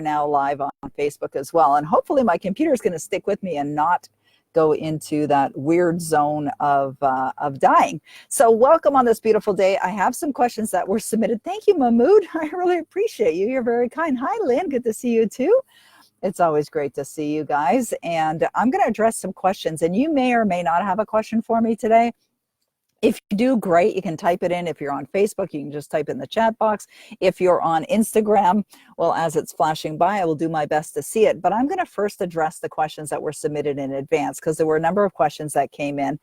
now live on Facebook as well. And hopefully my computer is going to stick with me and not go into that weird zone of dying. So welcome on this beautiful day. I have some questions that were submitted. Thank you, Mahmood. I really appreciate you. You're very kind. Hi, Lynn. Good to see you too. It's always great to see you guys. And I'm going to address some questions. And you may or may not have a question for me today. If you do, great. You can type it in. If you're on Facebook, you can just type in the chat box. If you're on Instagram, well, as it's flashing by, I will do my best to see it. But I'm going to first address the questions that were submitted in advance because there were a number of questions that came in.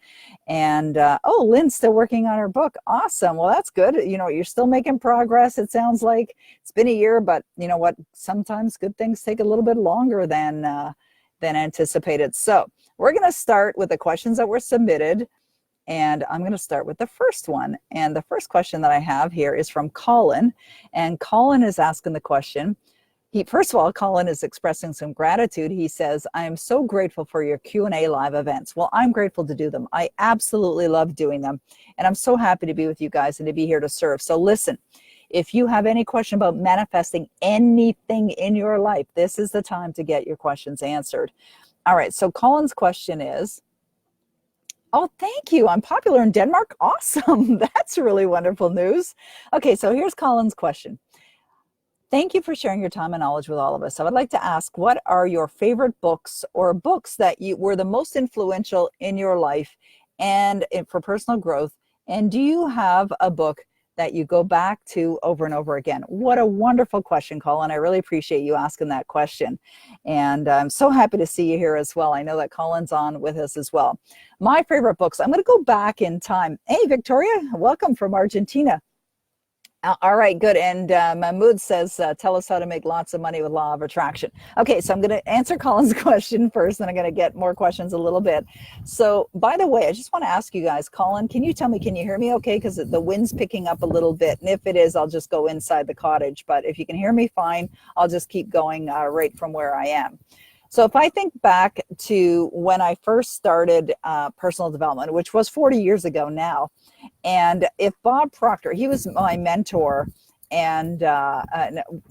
And, oh, Lynn's still working on her book. Awesome. Well, that's good. You know, you're still making progress. It sounds like it's been a year, but you know what? Sometimes good things take a little bit longer than anticipated. So we're going to start with the questions that were submitted. And I'm going to start with the first one. And the first question that I have here is from Colin. And Colin is asking the question. First of all, Colin is expressing some gratitude. He says, I am so grateful for your Q&A live events. Well, I'm grateful to do them. I absolutely love doing them. And I'm so happy to be with you guys and to be here to serve. So listen, if you have any question about manifesting anything in your life, this is the time to get your questions answered. All right, so Colin's question is, oh, thank you. I'm popular in Denmark. Awesome. That's really wonderful news. Okay, so here's Colin's question. Thank you for sharing your time and knowledge with all of us. I would like to ask, what are your favorite books or books that were the most influential in your life and for personal growth? And do you have a book that you go back to over and over again? What a wonderful question, Colin. I really appreciate you asking that question. And I'm so happy to see you here as well. I know that Colin's on with us as well. My favorite books, I'm going to go back in time. Hey, Victoria, welcome from Argentina. All right, good. And Mahmoud says, tell us how to make lots of money with law of attraction. Okay, so I'm going to answer Colin's question first, and I'm going to get more questions a little bit. So, by the way, I just want to ask you guys, Colin, can you tell me, can you hear me okay? Because the wind's picking up a little bit. And if it is, I'll just go inside the cottage. But if you can hear me fine, I'll just keep going right from where I am. So if I think back to when I first started personal development, which was 40 years ago now, and if Bob Proctor, he was my mentor and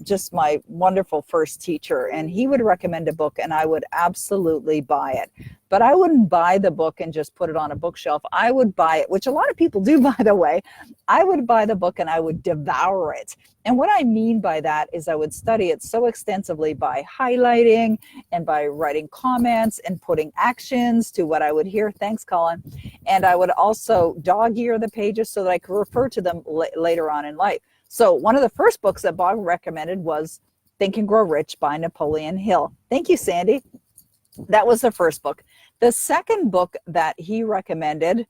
just my wonderful first teacher, and he would recommend a book and I would absolutely buy it. But I wouldn't buy the book and just put it on a bookshelf. I would buy it, which a lot of people do, by the way. I would buy the book and I would devour it. And what I mean by that is I would study it so extensively by highlighting and by writing comments and putting actions to what I would hear. Thanks, Colin. And I would also dog-ear the pages so that I could refer to them later on in life. So one of the first books that Bob recommended was Think and Grow Rich by Napoleon Hill. Thank you, Sandy. That was the first book. The second book that he recommended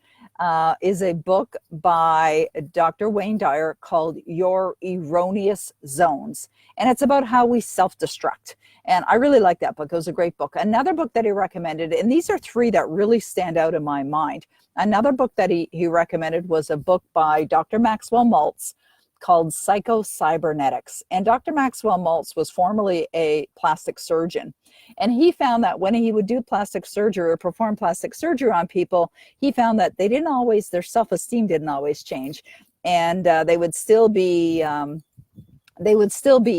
is a book by Dr. Wayne Dyer called Your Erroneous Zones. And it's about how we self-destruct. And I really like that book. It was a great book. Another book that he recommended, and these are three that really stand out in my mind. Another book that he recommended was a book by Dr. Maxwell Maltz called Psycho-Cybernetics. And Dr. Maxwell Maltz was formerly a plastic surgeon. And he found that when he would do plastic surgery or perform plastic surgery on people, he found that their self-esteem didn't always change. And they would still be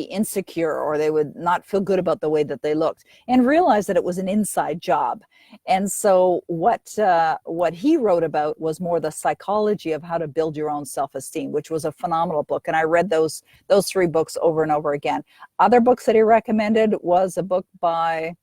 insecure, or they would not feel good about the way that they looked, and realized that it was an inside job. And so what he wrote about was more the psychology of how to build your own self-esteem, which was a phenomenal book. And I read those three books over and over again. Other books that he recommended was a book by,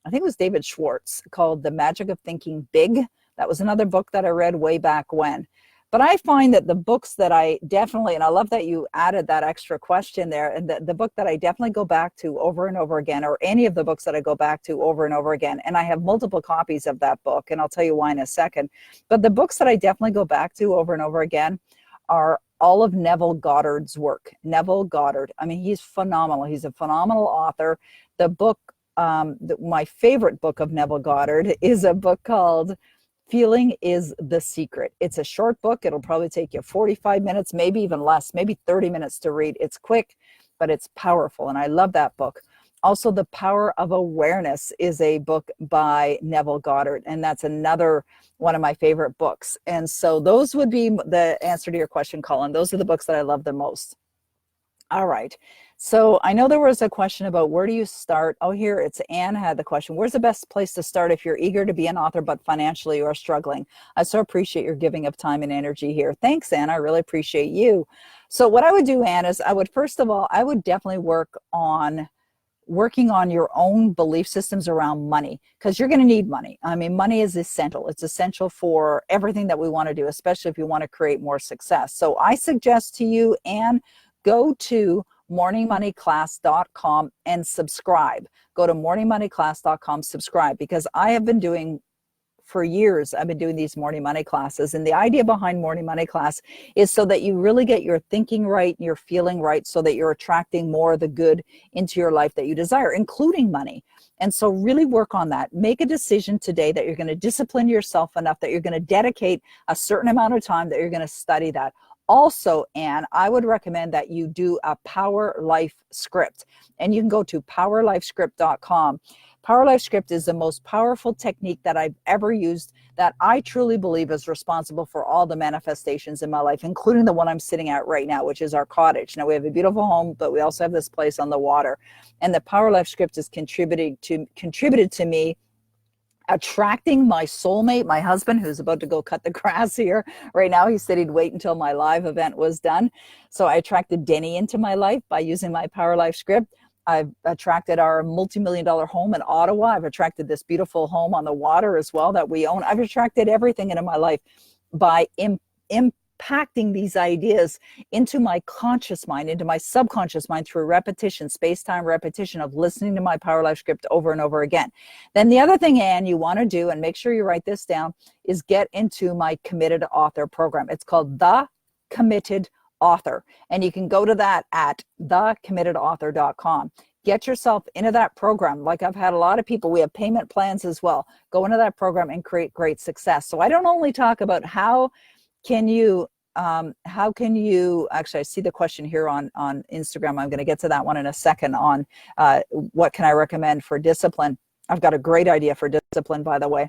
I think it was David Schwartz, called The Magic of Thinking Big. That was another book that I read way back when. But I find that the books that I definitely, and I love that you added that extra question there, and the book that I definitely go back to over and over again, or any of the books that I go back to over and over again, and I have multiple copies of that book, and I'll tell you why in a second, but the books that I definitely go back to over and over again are all of Neville Goddard's work. Neville Goddard, I mean, he's phenomenal. He's a phenomenal author. The book, my favorite book of Neville Goddard is a book called Feeling is the Secret. It's a short book. It'll probably take you 45 minutes, maybe even less, maybe 30 minutes to read. It's quick, but it's powerful, and I love that book. Also, The Power of Awareness is a book by Neville Goddard, and that's another one of my favorite books. And so those would be the answer to your question, Colin. Those are the books that I love the most. All right. So I know there was a question about where do you start? Oh, here it's Anne had the question. Where's the best place to start if you're eager to be an author, but financially you are struggling? I so appreciate your giving of time and energy here. Thanks, Anne. I really appreciate you. So what I would do, Anne, is I would, first of all, I would definitely working on your own belief systems around money, because you're going to need money. I mean, money is essential. It's essential for everything that we want to do, especially if you want to create more success. So I suggest to you, Anne, go to morningmoneyclass.com and subscribe. Go to morningmoneyclass.com, subscribe, because I have been doing for years, I've been doing these morning money classes. And the idea behind morning money class is so that you really get your thinking right, your feeling right, so that you're attracting more of the good into your life that you desire, including money. And so really work on that. Make a decision today that you're going to discipline yourself enough that you're going to dedicate a certain amount of time that you're going to study that. Also, Anne, I would recommend that you do a Power Life script. And you can go to powerlifescript.com. Power Life Script is the most powerful technique that I've ever used, that I truly believe is responsible for all the manifestations in my life, including the one I'm sitting at right now, which is our cottage. Now, we have a beautiful home, but we also have this place on the water. And the Power Life Script has contributed to me attracting my soulmate, my husband, who's about to go cut the grass here right now. He said he'd wait until my live event was done. So I attracted Denny into my life by using my Power Life Script. I've attracted our multi-million-dollar home in Ottawa. I've attracted this beautiful home on the water as well that we own. I've attracted everything into my life by impacting these ideas into my conscious mind, into my subconscious mind through repetition, space-time repetition of listening to my Power Life Script over and over again. Then the other thing, Anne, you want to do, and make sure you write this down, is get into my Committed Author program. It's called The Committed Author, and you can go to that at thecommittedauthor.com. Get yourself into that program. Like I've had a lot of people, we have payment plans as well. Go into that program and create great success. So I don't only talk about how can you actually, I see the question here on Instagram. I'm going to get to that one in a second on what can I recommend for discipline. I've got a great idea for discipline, by the way.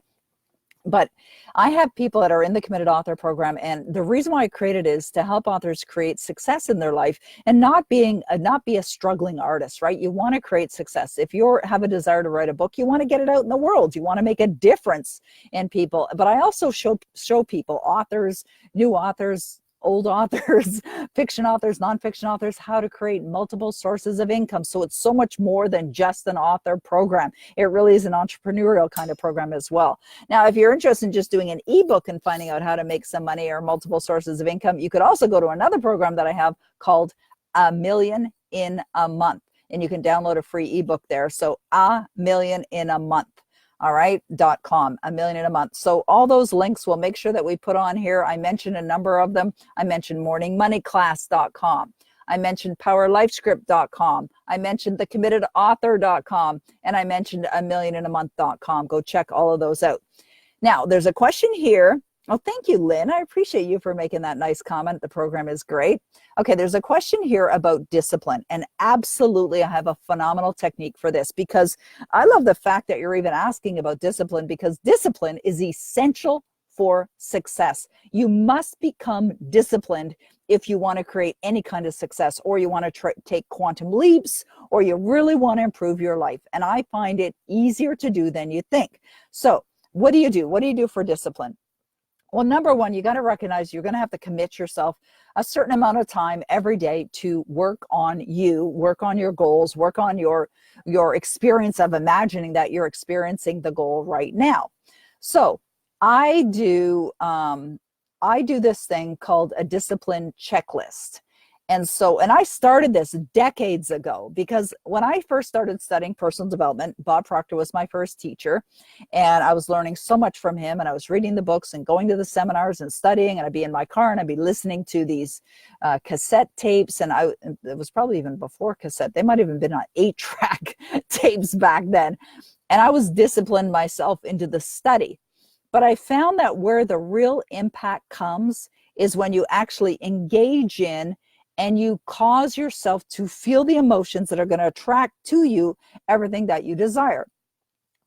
But I have people that are in the Committed Author program, and the reason why I created it is to help authors create success in their life and not be a struggling artist, right? You want to create success. If you have a desire to write a book, you want to get it out in the world. You want to make a difference in people. But I also show people, authors, new authors, old authors, fiction authors, nonfiction authors, how to create multiple sources of income. So it's so much more than just an author program. It really is an entrepreneurial kind of program as well. Now, if you're interested in just doing an ebook and finding out how to make some money or multiple sources of income, you could also go to another program that I have called A Million in a Month. And you can download a free ebook there. So A Million in a Month. All right, .com, A Million in a Month. So all those links we'll make sure that we put on here. I mentioned a number of them. I mentioned morningmoneyclass.com. I mentioned powerlifescript.com. I mentioned thecommittedauthor.com. And I mentioned amillioninAmonth.com. Go check all of those out. Now, there's a question here. Oh, thank you, Lynn. I appreciate you for making that nice comment. The program is great. Okay, there's a question here about discipline. And absolutely, I have a phenomenal technique for this, because I love the fact that you're even asking about discipline, because discipline is essential for success. You must become disciplined if you want to create any kind of success, or you want to take quantum leaps, or you really want to improve your life. And I find it easier to do than you think. So what do you do? What do you do for discipline? Well, number one, you got to recognize you're going to have to commit yourself a certain amount of time every day to work on you, work on your goals, work on your experience of imagining that you're experiencing the goal right now. So I do this thing called a discipline checklist. And I started this decades ago, because when I first started studying personal development, Bob Proctor was my first teacher, and I was learning so much from him, and I was reading the books and going to the seminars and studying, and I'd be in my car and I'd be listening to these cassette tapes, and it was probably even before cassette. They might have even been on 8-track tapes back then. And I was disciplined myself into the study. But I found that where the real impact comes is when you actually engage in and you cause yourself to feel the emotions that are going to attract to you everything that you desire.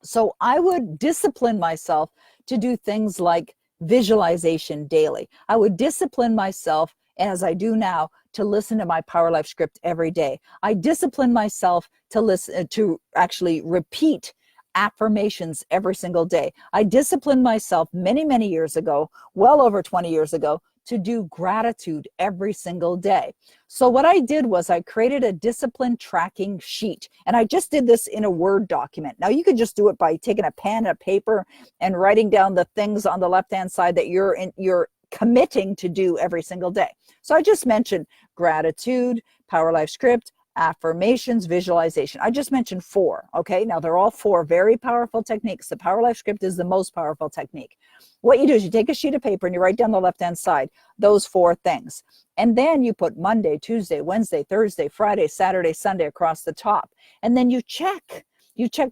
So I would discipline myself to do things like visualization daily. I would discipline myself, as I do now, to listen to my Power Life script every day. I discipline myself to listen, to actually repeat affirmations every single day. I disciplined myself many, many years ago, well over 20 years ago, to do gratitude every single day. So what I did was I created a discipline tracking sheet, and I just did this in a Word document. Now you could just do it by taking a pen and a paper and writing down the things on the left-hand side that you're committing to do every single day. So I just mentioned gratitude, Power Life script, affirmations, visualization. I just mentioned 4. Okay, now they're all 4 very powerful techniques. The Power Life script is the most powerful technique. What you do is you take a sheet of paper and you write down the left-hand side those 4 things. And then you put Monday, Tuesday, Wednesday, Thursday, Friday, Saturday, Sunday across the top. And then you check,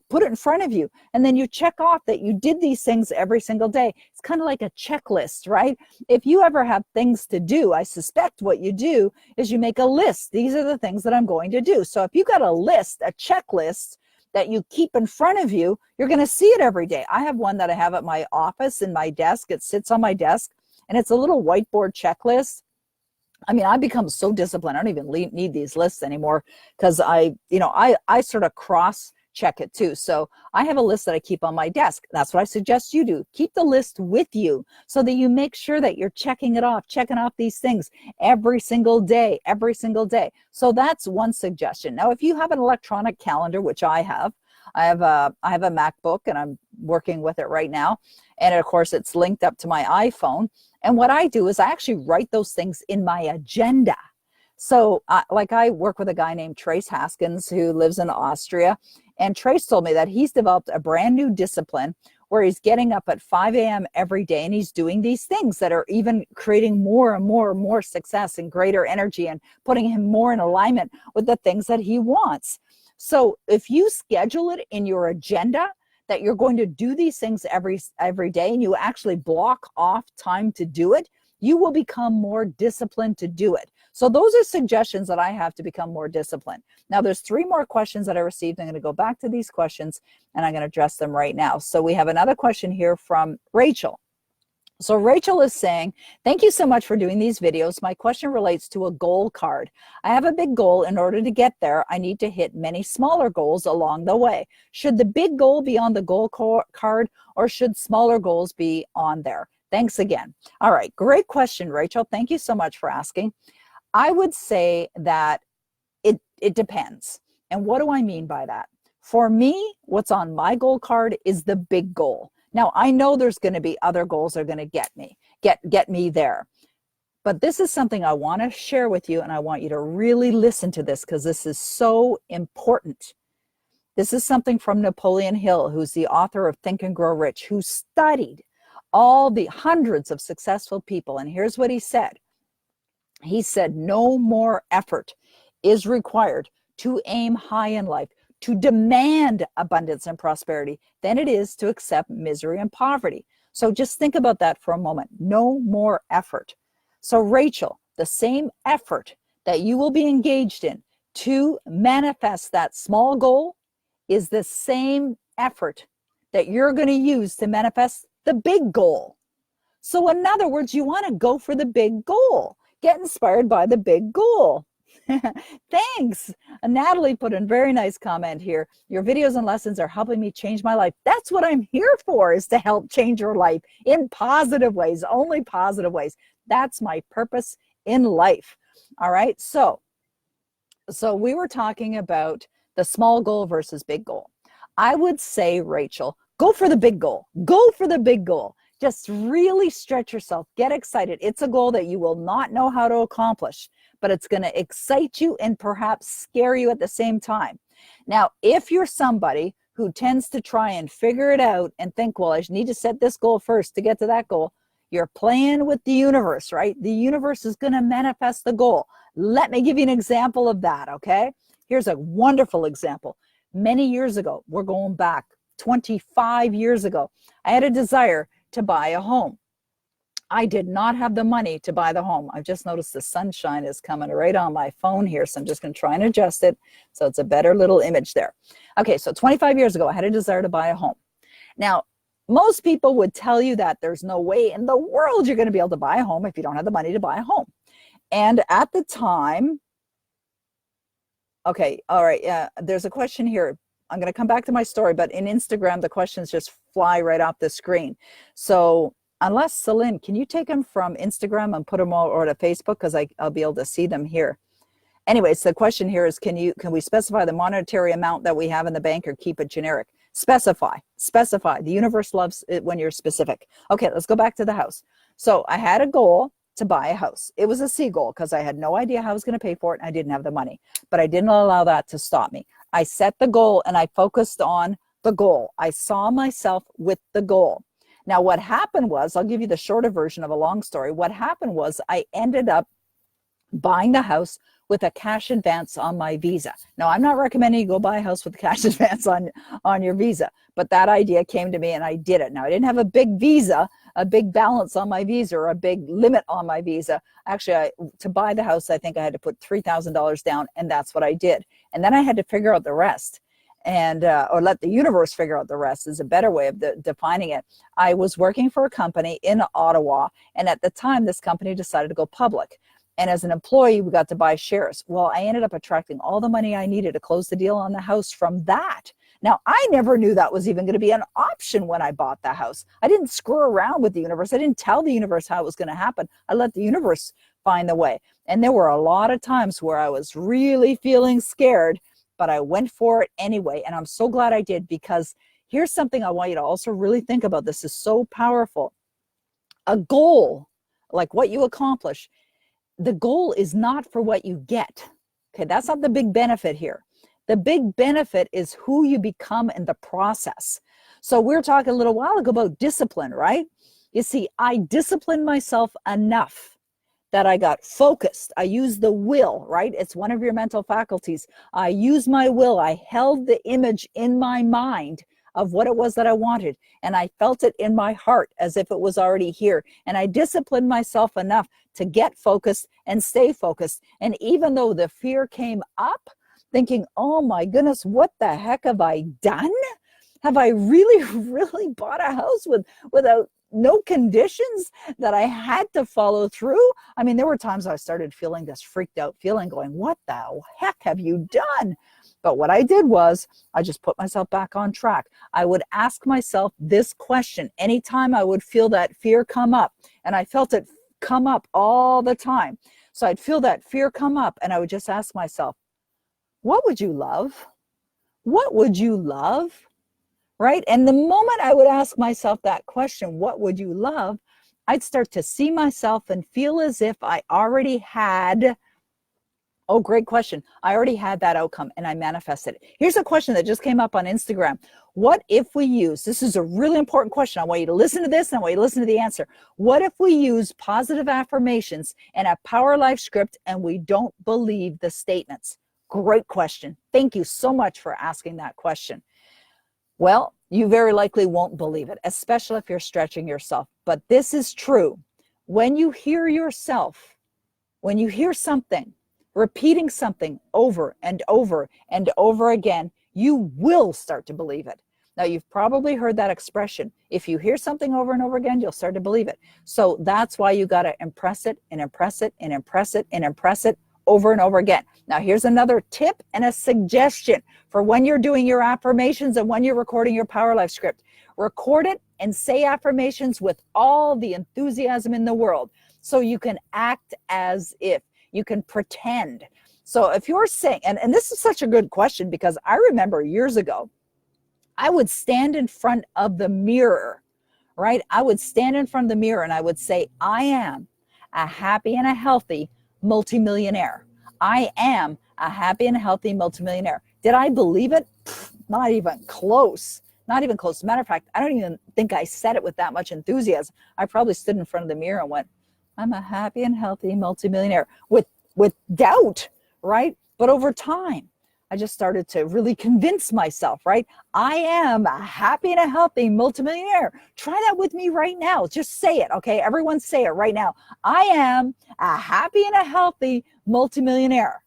put it in front of you. And then you check off that you did these things every single day. It's kind of like a checklist, right? If you ever have things to do, I suspect what you do is you make a list. These are the things that I'm going to do. So if you got a list, a checklist that you keep in front of you, you're going to see it every day. I have one that I have at my office in my desk. It sits on my desk, and it's a little whiteboard checklist. I mean, I become so disciplined. I don't even need these lists anymore because I sort of cross check it too. So I have a list that I keep on my desk. That's what I suggest you do. Keep the list with you so that you make sure that you're checking off these things every single day. So that's one suggestion. Now, if you have an electronic calendar, which I have a MacBook and I'm working with it right now. And of course, it's linked up to my iPhone. And what I do is I actually write those things in my agenda. So like I work with a guy named Trace Haskins who lives in Austria. And Trace told me that he's developed a brand new discipline where he's getting up at 5 a.m. every day and he's doing these things that are even creating more and more success and greater energy and putting him more in alignment with the things that he wants. So if you schedule it in your agenda that you're going to do these things every day and you actually block off time to do it, you will become more disciplined to do it. So those are suggestions that I have to become more disciplined. Now there's 3 more questions that I received. I'm going to go back to these questions and I'm going to address them right now. So we have another question here from Rachel. So Rachel is saying, thank you so much for doing these videos. My question relates to a goal card. I have a big goal. In order to get there, I need to hit many smaller goals along the way. Should the big goal be on the goal card or should smaller goals be on there? Thanks again. All right, great question, Rachel. Thank you so much for asking. I would say that it depends. And what do I mean by that? For me, what's on my goal card is the big goal. Now, I know there's going to be other goals that are going to get me there. But this is something I want to share with you, and I want you to really listen to this because this is so important. This is something from Napoleon Hill, who's the author of Think and Grow Rich, who studied all the hundreds of successful people. And here's what he said. He said, no more effort is required to aim high in life, to demand abundance and prosperity than it is to accept misery and poverty. So just think about that for a moment. No more effort. So Rachel, the same effort that you will be engaged in to manifest that small goal is the same effort that you're going to use to manifest the big goal. So in other words, you want to go for the big goal. Get inspired by the big goal. Thanks. Natalie put a very nice comment here. Your videos and lessons are helping me change my life. That's what I'm here for, is to help change your life in positive ways, only positive ways. That's my purpose in life. All right. So we were talking about the small goal versus big goal. I would say, Rachel, go for the big goal. Go for the big goal. Just really stretch yourself. Get excited. It's a goal that you will not know how to accomplish, but it's going to excite you and perhaps scare you at the same time. Now, if you're somebody who tends to try and figure it out and think, well, I need to set this goal first to get to that goal, you're playing with the universe, right? The universe is going to manifest the goal. Let me give you an example of that, okay? Here's a wonderful example. Many years ago, we're going back 25 years ago, I had a desire to buy a home. I did not have the money to buy the home. I've just noticed the sunshine is coming right on my phone here, so I'm just going to try and adjust it so it's a better little image there. Okay, so 25 years ago, I had a desire to buy a home. Now, most people would tell you that there's no way in the world you're going to be able to buy a home if you don't have the money to buy a home. And at the time, okay, all right, yeah, there's a question here. I'm going to come back to my story, but in Instagram, the questions just fly right off the screen. So unless, Celine, can you take them from Instagram and put them all over to Facebook? Because I'll be able to see them here. Anyways, the question here is, can we specify the monetary amount that we have in the bank or keep it generic? Specify. The universe loves it when you're specific. Okay, let's go back to the house. So I had a goal to buy a house. It was a C goal because I had no idea how I was going to pay for it and I didn't have the money, but I didn't allow that to stop me. I set the goal and I focused on the goal. I saw myself with the goal. Now, what happened was, I'll give you the shorter version of a long story. What happened was I ended up buying the house with a cash advance on my Visa. Now, I'm not recommending you go buy a house with a cash advance on your Visa, but that idea came to me and I did it. Now, I didn't have a big Visa, a big balance on my Visa or a big limit on my Visa. Actually, to buy the house, I think I had to put $3,000 down, and that's what I did. And then I had to figure out the rest, and or let the universe figure out the rest is a better way of defining it. I was working for a company in Ottawa, and at the time, this company decided to go public. And as an employee, we got to buy shares. Well, I ended up attracting all the money I needed to close the deal on the house from that. Now, I never knew that was even going to be an option when I bought the house. I didn't screw around with the universe. I didn't tell the universe how it was going to happen. I let the universe find the way. And there were a lot of times where I was really feeling scared, but I went for it anyway. And I'm so glad I did, because here's something I want you to also really think about. This is so powerful. A goal, like what you accomplish, the goal is not for what you get. Okay, that's not the big benefit here. The big benefit is who you become in the process. So we were talking a little while ago about discipline, right? You see, I disciplined myself enough that I got focused. I used the will, right? It's one of your mental faculties. I used my will. I held the image in my mind of what it was that I wanted, and I felt it in my heart as if it was already here. And I disciplined myself enough to get focused and stay focused. And even though the fear came up, thinking, oh my goodness, what the heck have I done? Have I really bought a house without no conditions that I had to follow through? I mean, there were times I started feeling this freaked out feeling, going, what the heck have you done? But what I did was I just put myself back on track. I would ask myself this question anytime I would feel that fear come up, and I felt it come up all the time. So I'd feel that fear come up, and I would just ask myself, what would you love? What would you love? Right? And the moment I would ask myself that question, what would you love? I'd start to see myself and feel as if I already had, oh, great question. I already had that outcome and I manifested it. Here's a question that just came up on Instagram. What if we use, this is a really important question. I want you to listen to this and I want you to listen to the answer. What if we use positive affirmations and a power life script and we don't believe the statements? Great question. Thank you so much for asking that question. Well, you very likely won't believe it, especially if you're stretching yourself. But this is true. When you hear yourself, when you hear something, repeating something over and over and over again, you will start to believe it. Now, you've probably heard that expression. If you hear something over and over again, you'll start to believe it. So that's why you got to impress it and impress it and impress it and impress it over and over again. Now, here's another tip and a suggestion for when you're doing your affirmations and when you're recording your Power Life script. Record it and say affirmations with all the enthusiasm in the world, so you can act as if. You can pretend. So if you're saying, and this is such a good question, because I remember years ago, I would stand in front of the mirror, right? I would stand in front of the mirror and I would say, I am a happy and a healthy multimillionaire. I am a happy and healthy multimillionaire. Did I believe it? Not even close. Not even close. As a matter of fact, I don't even think I said it with that much enthusiasm. I probably stood in front of the mirror and went, I'm a happy and healthy multimillionaire, with doubt, right? But over time, I just started to really convince myself, right? I am a happy and a healthy multimillionaire. Try that with me right now. Just say it, okay? Everyone say it right now. I am a happy and a healthy multimillionaire.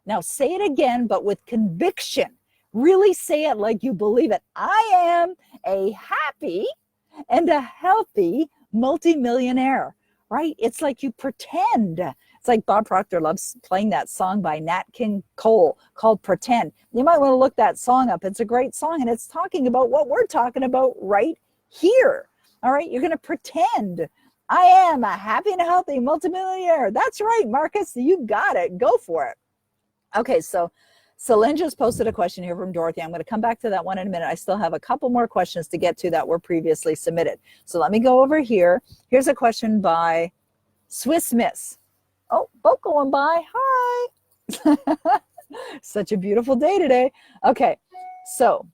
Now say it again, but with conviction. Really say it like you believe it. I am a happy and a healthy multimillionaire, right? It's like you pretend. It's It's like Bob Proctor loves playing that song by Nat King Cole called Pretend. You might want to look that song up. It's a great song, and it's talking about what we're talking about right here. All right, you're going to pretend. I am a happy and healthy multimillionaire. That's right, Marcus. You got it. Go for it. Okay, so Lynn just posted a question here from Dorothy. I'm going to come back to that one in a minute. I still have a couple more questions to get to that were previously submitted. So let me go over here. Here's a question by Swiss Miss. Oh, both going by. Hi. Such a beautiful day today. Okay, so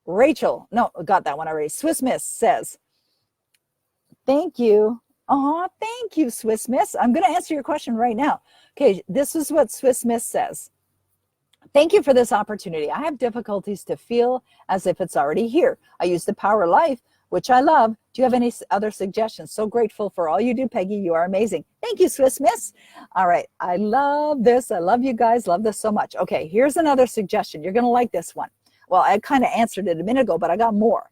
Rachel, no, got that one already. Swiss Miss says, thank you. Oh, thank you, Swiss Miss. I'm going to answer your question right now. Okay, this is what Swiss Miss says. Thank you for this opportunity. I have difficulties to feel as if it's already here. I use the Power Life, which I love. Do you have any other suggestions? So grateful for all you do, Peggy. You are amazing. Thank you, Swiss Miss. All right. I love this. I love you guys. Love this so much. Okay, here's another suggestion. You're going to like this one. Well, I kind of answered it a minute ago, but I got more.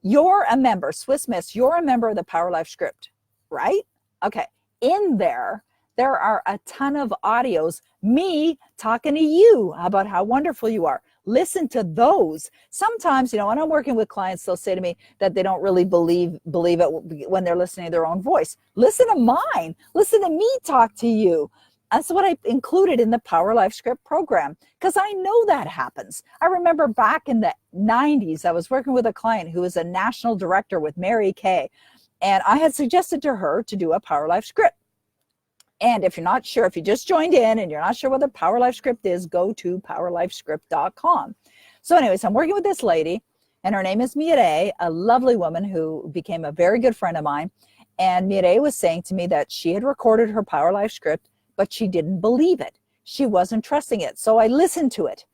You're a member, Swiss Miss, you're a member of the Power Life script, right? Okay. In there are a ton of audios, me talking to you about how wonderful you are. Listen to those. Sometimes, when I'm working with clients, they'll say to me that they don't really believe it when they're listening to their own voice. Listen to mine. Listen to me talk to you. That's what I included in the Power Life Script program, because I know that happens. I remember back in the 90s, I was working with a client who was a national director with Mary Kay, and I had suggested to her to do a Power Life Script. And if you're not sure, if you just joined in and you're not sure what the Power Life Script is, go to powerlifescript.com. So anyways, I'm working with this lady, and her name is Mireille, a lovely woman who became a very good friend of mine. And Mireille was saying to me that she had recorded her Power Life Script, but she didn't believe it. She wasn't trusting it. So I listened to it,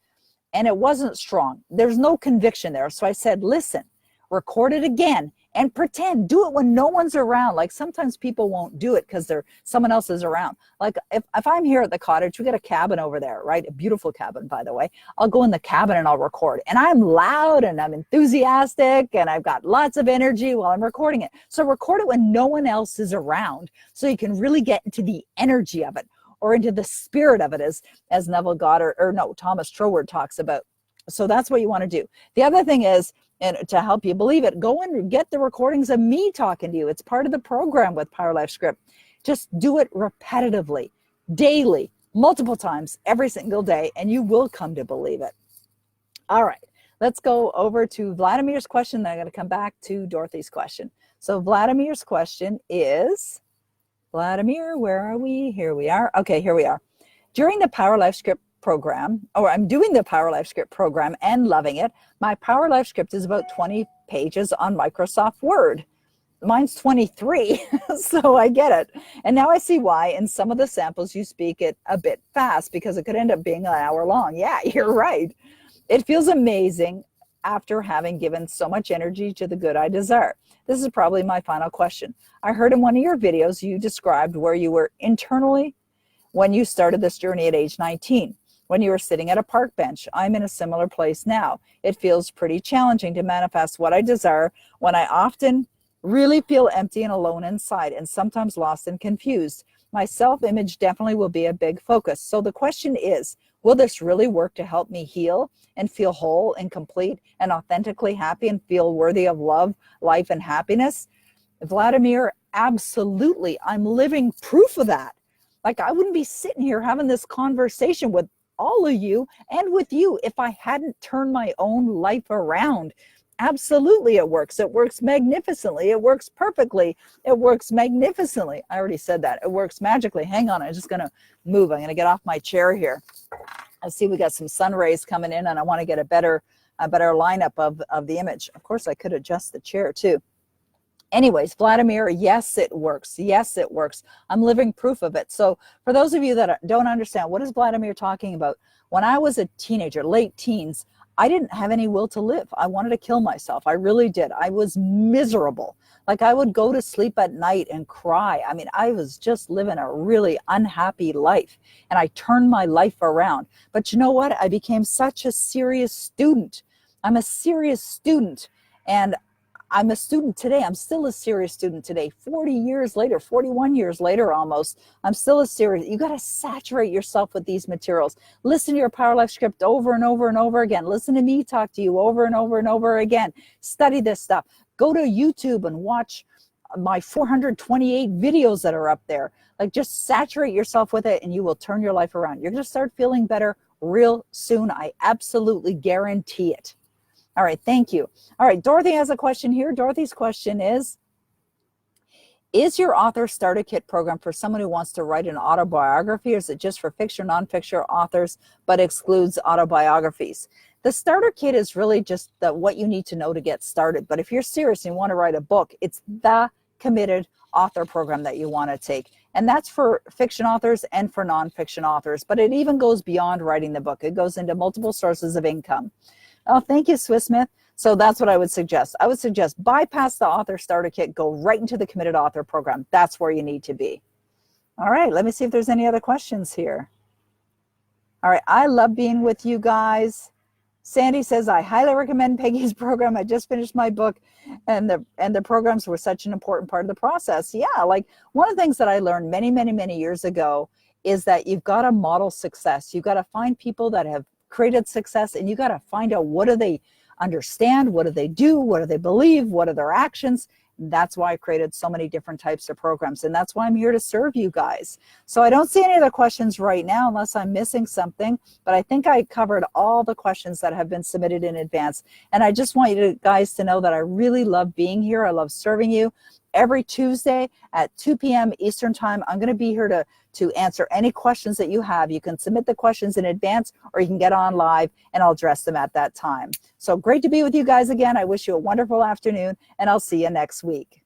and it wasn't strong. There's no conviction there. So I said, listen, record it again and pretend. Do it when no one's around. Like sometimes people won't do it because someone else is around. Like if I'm here at the cottage, we got a cabin over there, right? A beautiful cabin, by the way. I'll go in the cabin and I'll record. And I'm loud and I'm enthusiastic and I've got lots of energy while I'm recording it. So record it when no one else is around so you can really get into the energy of it or into the spirit of it, as Neville Goddard, Thomas Troward talks about. So that's what you want to do. The other thing is, and to help you believe it, go and get the recordings of me talking to you. It's part of the program with Power Life Script. Just do it repetitively, daily, multiple times, every single day, and you will come to believe it. All right, let's go over to Vladimir's question. Then I'm going to come back to Dorothy's question. So Vladimir's question is, Vladimir, where are we? Here we are. Okay, here we are. During the Power Life Script program, or I'm doing the Power Life Script program and loving it. My Power Life Script is about 20 pages on Microsoft Word. Mine's 23, so I get it. And now I see why in some of the samples you speak it a bit fast, because it could end up being an hour long. Yeah, you're right. It feels amazing after having given so much energy to the good I desire. This is probably my final question. I heard in one of your videos you described where you were internally when you started this journey at age 19. When you were sitting at a park bench. I'm in a similar place now. It feels pretty challenging to manifest what I desire when I often really feel empty and alone inside and sometimes lost and confused. My self-image definitely will be a big focus. So the question is, will this really work to help me heal and feel whole and complete and authentically happy and feel worthy of love, life, and happiness? Vladimir, absolutely. I'm living proof of that. Like I wouldn't be sitting here having this conversation with all of you and with you if I hadn't turned my own life around. Absolutely it works. It works magnificently. It works perfectly. It works magnificently. I already said that. It works magically. Hang on. I'm just going to move. I'm going to get off my chair here. I see we got some sun rays coming in and I want to get a better lineup of the image. Of course, I could adjust the chair too. Anyways, Vladimir, yes, it works. Yes, it works. I'm living proof of it. So for those of you that don't understand, what is Vladimir talking about? When I was a teenager, late teens, I didn't have any will to live. I wanted to kill myself. I really did. I was miserable. Like I would go to sleep at night and cry. I mean, I was just living a really unhappy life and I turned my life around. But you know what? I became such a serious student. I'm a serious student and I'm a student today. I'm still a serious student today. 40 years later, 41 years later almost, I'm still a serious. You got to saturate yourself with these materials. Listen to your Power Life script over and over and over again. Listen to me talk to you over and over and over again. Study this stuff. Go to YouTube and watch my 428 videos that are up there. Like, just saturate yourself with it and you will turn your life around. You're going to start feeling better real soon. I absolutely guarantee it. All right, thank you. All right, Dorothy has a question here. Dorothy's question is your author starter kit program for someone who wants to write an autobiography, or is it just for fiction, nonfiction authors, but excludes autobiographies? The starter kit is really just what you need to know to get started. But if you're serious and you want to write a book, it's the committed author program that you want to take. And that's for fiction authors and for nonfiction authors. But it even goes beyond writing the book. It goes into multiple sources of income. Oh, thank you, Swiss Smith. So that's what I would suggest. I would suggest bypass the author starter kit, go right into the committed author program. That's where you need to be. All right, let me see if there's any other questions here. All right, I love being with you guys. Sandy says, I highly recommend Peggy's program. I just finished my book, and the programs were such an important part of the process. Yeah, like one of the things that I learned many, many, many years ago is that you've got to model success. You've got to find people that have created success, and you got to find out, what do they understand, what do they do, what do they believe, what are their actions. And that's why I created so many different types of programs, and that's why I'm here to serve you guys. So I don't see any other questions right now unless I'm missing something, but I think I covered all the questions that have been submitted in advance. And I just want you guys to know that I really love being here. I love serving you. Every Tuesday at 2 p.m. Eastern time, I'm going to be here to answer any questions that you have. You can submit the questions in advance, or you can get on live and I'll address them at that time. So great to be with you guys again. I wish you a wonderful afternoon, and I'll see you next week.